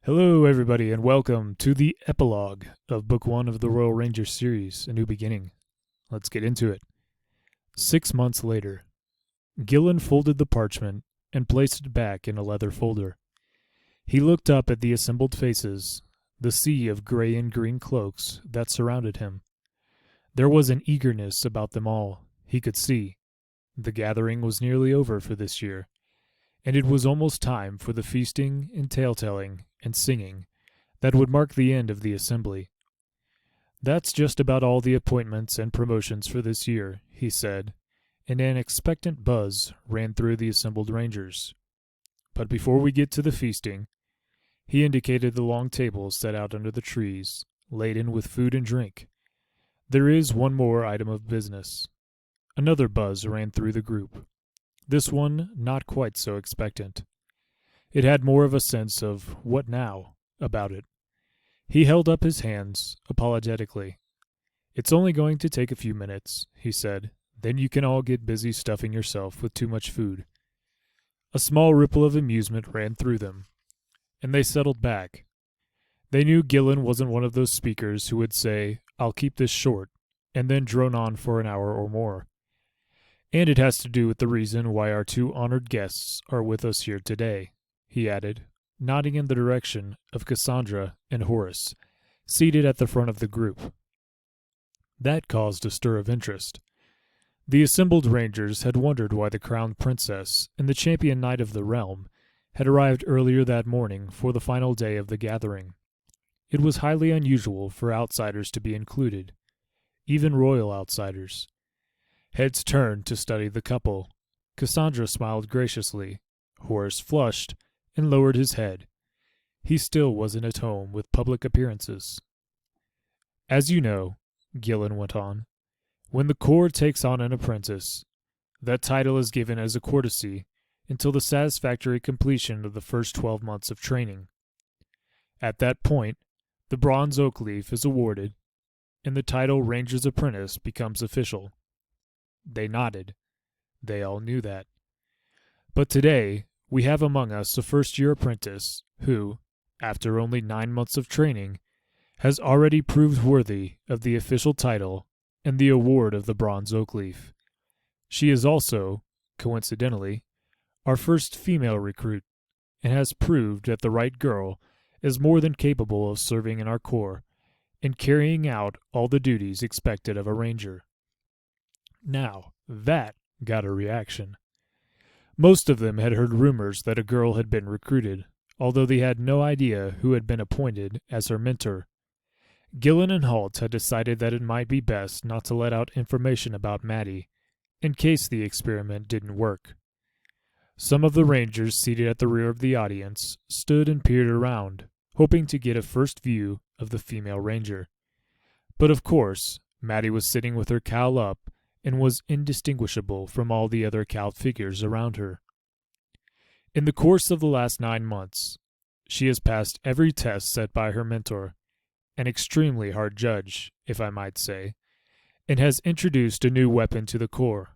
Hello, everybody, and welcome to the Epilogue of Book 1 of the Royal Ranger series, A New Beginning. Let's get into it. 6 months later, Gillen folded the parchment and placed it back in a leather folder. He looked up at the assembled faces, the sea of gray and green cloaks that surrounded him. There was an eagerness about them all, he could see. The gathering was nearly over for this year, and it was almost time for the feasting and tale-telling and singing that would mark the end of the assembly. "That's just about all the appointments and promotions for this year," he said, and an expectant buzz ran through the assembled rangers. "But before we get to the feasting," he indicated the long tables set out under the trees, laden with food and drink, "there is one more item of business." Another buzz ran through the group. This one not quite so expectant. It had more of a sense of "what now" about it. He held up his hands apologetically. "It's only going to take a few minutes," he said. "Then you can all get busy stuffing yourself with too much food." A small ripple of amusement ran through them, and they settled back. They knew Gillen wasn't one of those speakers who would say, "I'll keep this short," and then drone on for an hour or more. "And it has to do with the reason why our two honored guests are with us here today," he added, nodding in the direction of Cassandra and Horace, seated at the front of the group. That caused a stir of interest. The assembled rangers had wondered why the crowned princess and the champion knight of the realm had arrived earlier that morning for the final day of the gathering. It was highly unusual for outsiders to be included, even royal outsiders. Heads turned to study the couple. Cassandra smiled graciously. Horace flushed and lowered his head. He still wasn't at home with public appearances. "As you know," Gillen went on, "when the Corps takes on an apprentice, that title is given as a courtesy until the satisfactory completion of the first 12 months of training. At that point, the Bronze Oak Leaf is awarded, and the title Ranger's Apprentice becomes official." They nodded. They all knew that. "But today, we have among us a first-year apprentice who, after only 9 months of training, has already proved worthy of the official title and the award of the Bronze Oak Leaf. She is also, coincidentally, our first female recruit, and has proved that the right girl is more than capable of serving in our corps and carrying out all the duties expected of a ranger." Now, that got a reaction. Most of them had heard rumors that a girl had been recruited, although they had no idea who had been appointed as her mentor. Gillen and Halt had decided that it might be best not to let out information about Maddie, in case the experiment didn't work. Some of the rangers seated at the rear of the audience stood and peered around, hoping to get a first view of the female ranger. But of course, Maddie was sitting with her cowl up and was indistinguishable from all the other cowled figures around her. In the course of the last 9 months, she has passed every test set by her mentor, an extremely hard judge, if I might say, and has introduced a new weapon to the Corps.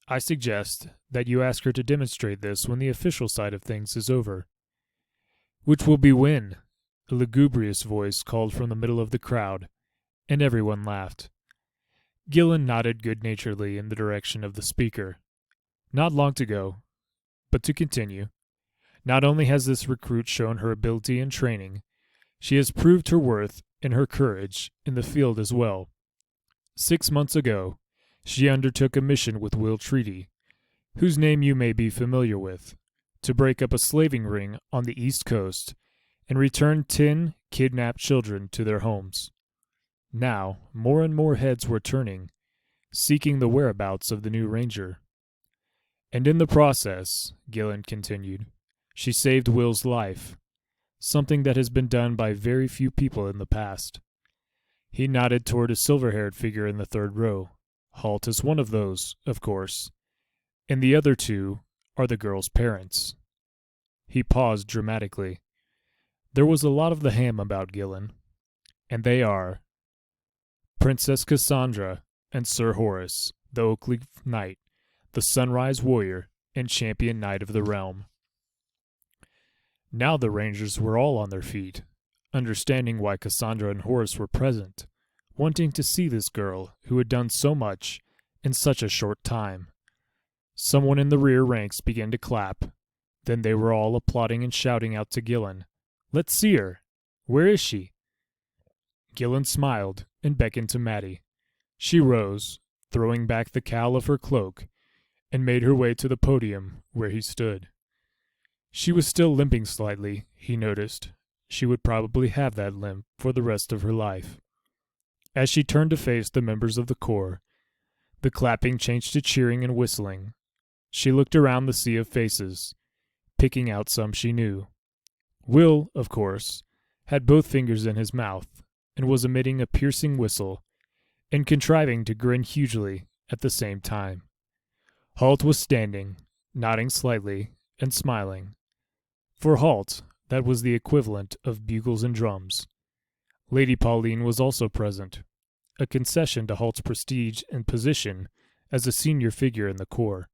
I suggest that you ask her to demonstrate this when the official side of things is over. "Which will be when?" a lugubrious voice called from the middle of the crowd, and everyone laughed. Gillen nodded good-naturedly in the direction of the speaker. "Not long to go. But to continue, not only has this recruit shown her ability and training, she has proved her worth and her courage in the field as well. 6 months ago, she undertook a mission with Will Treaty, whose name you may be familiar with, to break up a slaving ring on the East Coast and return 10 kidnapped children to their homes. Now, more and more heads were turning, seeking the whereabouts of the new ranger. And in the process," Gillen continued, "she saved Will's life, something that has been done by very few people in the past." He nodded toward a silver-haired figure in the third row. "Halt is one of those, of course, and the other two are the girl's parents." He paused dramatically. There was a lot of the ham about Gillen, and they are Princess Cassandra and Sir Horace, the Oakleaf Knight, the Sunrise Warrior, and Champion Knight of the Realm. Now the Rangers were all on their feet, understanding why Cassandra and Horace were present, wanting to see this girl who had done so much in such a short time. Someone in the rear ranks began to clap. Then they were all applauding and shouting out to Gillen, "Let's see her! Where is she?" Gillen smiled and beckoned to Maddie. She rose, throwing back the cowl of her cloak, and made her way to the podium where he stood. She was still limping slightly, he noticed. She would probably have that limp for the rest of her life. As she turned to face the members of the corps, the clapping changed to cheering and whistling. She looked around the sea of faces, picking out some she knew. Will, of course, had both fingers in his mouth and was emitting a piercing whistle and contriving to grin hugely at the same time. Halt was standing, nodding slightly and smiling. For Halt, that was the equivalent of bugles and drums. Lady Pauline was also present, a concession to Halt's prestige and position as a senior figure in the corps.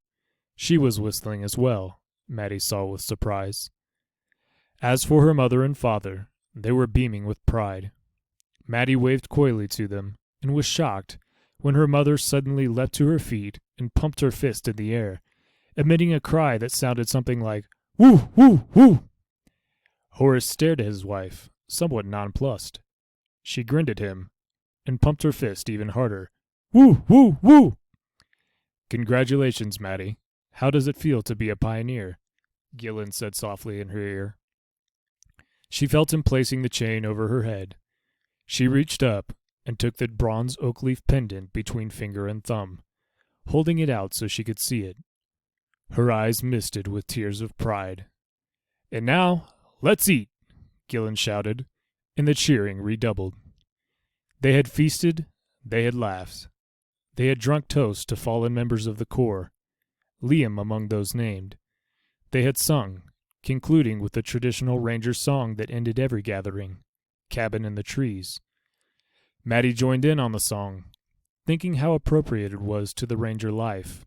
She was whistling as well, Maddie saw with surprise. As for her mother and father, they were beaming with pride. Maddie waved coyly to them and was shocked when her mother suddenly leapt to her feet and pumped her fist in the air, emitting a cry that sounded something like, "Woo, woo, woo!" Horace stared at his wife, somewhat nonplussed. She grinned at him and pumped her fist even harder. "Woo, woo, woo!" "Congratulations, Maddie. How does it feel to be a pioneer?" Gillen said softly in her ear. She felt him placing the chain over her head. She reached up and took the bronze oak leaf pendant between finger and thumb, holding it out so she could see it. Her eyes misted with tears of pride. "And now, let's eat!" Gillen shouted, and the cheering redoubled. They had feasted, they had laughed. They had drunk toasts to fallen members of the corps, Liam among those named. They had sung, concluding with the traditional Ranger song that ended every gathering, "Cabin in the Trees." Maddie joined in on the song, thinking how appropriate it was to the Ranger life,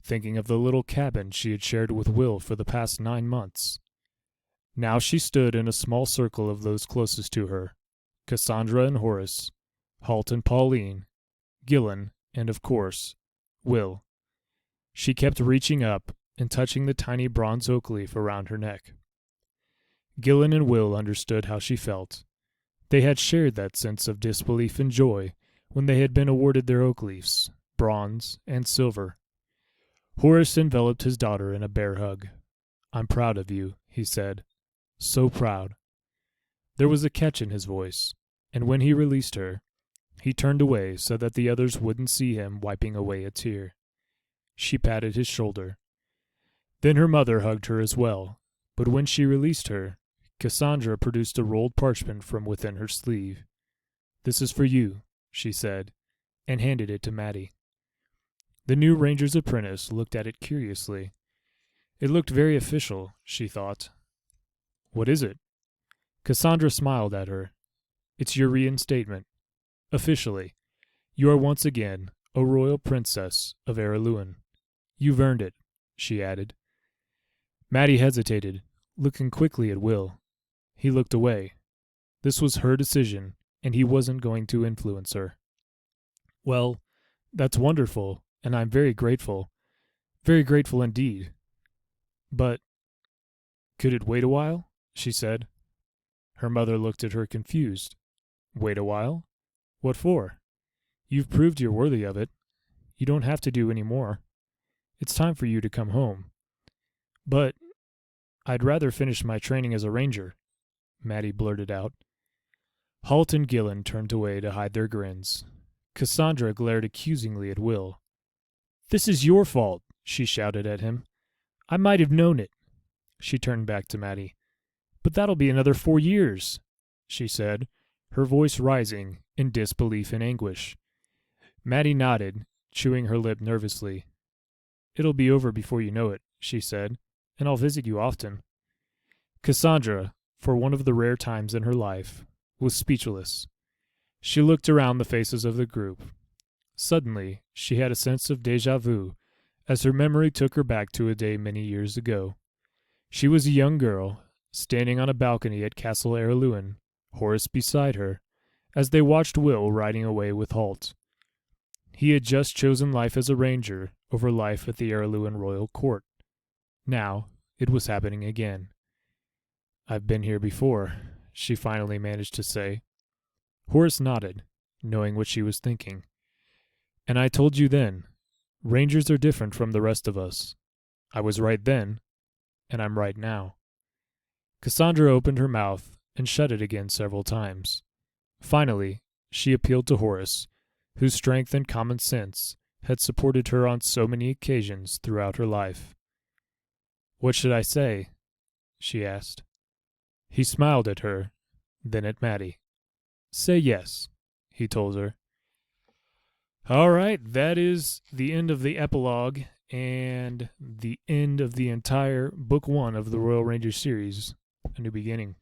thinking of the little cabin she had shared with Will for the past 9 months. Now she stood in a small circle of those closest to her, Cassandra and Horace, Halt and Pauline, Gillen, and, of course, Will. She kept reaching up and touching the tiny bronze oak leaf around her neck. Gillen and Will understood how she felt. They had shared that sense of disbelief and joy when they had been awarded their oak leaves, bronze and silver. Horace enveloped his daughter in a bear hug. "I'm proud of you," he said. "So proud." There was a catch in his voice, and when he released her, he turned away so that the others wouldn't see him wiping away a tear. She patted his shoulder. Then her mother hugged her as well, but when she released her, Cassandra produced a rolled parchment from within her sleeve. "This is for you," she said, and handed it to Maddie. The new Ranger's apprentice looked at it curiously. It looked very official, she thought. "What is it?" Cassandra smiled at her. "It's your reinstatement. Officially, you are once again a royal princess of Eriluin. You've earned it," she added. Maddie hesitated, looking quickly at Will. He looked away. This was her decision, and he wasn't going to influence her. "Well, that's wonderful, and I'm very grateful. Very grateful indeed. But could it wait a while?" she said. Her mother looked at her confused. "Wait a while? What for? You've proved you're worthy of it. You don't have to do any more. It's time for you to come home." "But I'd rather finish my training as a ranger," Maddie blurted out. Halt and Gillen turned away to hide their grins. Cassandra glared accusingly at Will. "This is your fault," she shouted at him. "I might have known it." She turned back to Maddie. "But that'll be another 4 years," she said, her voice rising in disbelief and anguish. Maddie nodded, chewing her lip nervously. "It'll be over before you know it," she said, "and I'll visit you often." Cassandra, for one of the rare times in her life, was speechless. She looked around the faces of the group. Suddenly, she had a sense of déjà vu as her memory took her back to a day many years ago. She was a young girl, standing on a balcony at Castle Heirluin, Horace beside her, as they watched Will riding away with Halt. He had just chosen life as a ranger over life at the Heirluin royal court. Now, it was happening again. "I've been here before," she finally managed to say. Horace nodded, knowing what she was thinking. "And I told you then, rangers are different from the rest of us. I was right then, and I'm right now." Cassandra opened her mouth and shut it again several times. Finally, she appealed to Horace, whose strength and common sense had supported her on so many occasions throughout her life. "What should I say?" she asked. He smiled at her, then at Maddie. "Say yes," he told her. All right, that is the end of the epilogue and the end of the entire Book 1 of the Royal Ranger series, A New Beginning.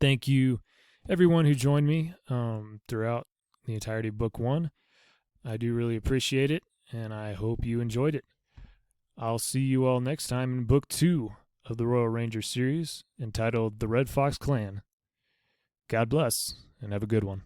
Thank you, everyone who joined me throughout the entirety of Book 1. I do really appreciate it, and I hope you enjoyed it. I'll see you all next time in Book 2 of the Royal Ranger series, entitled The Red Fox Clan. God bless, and have a good one.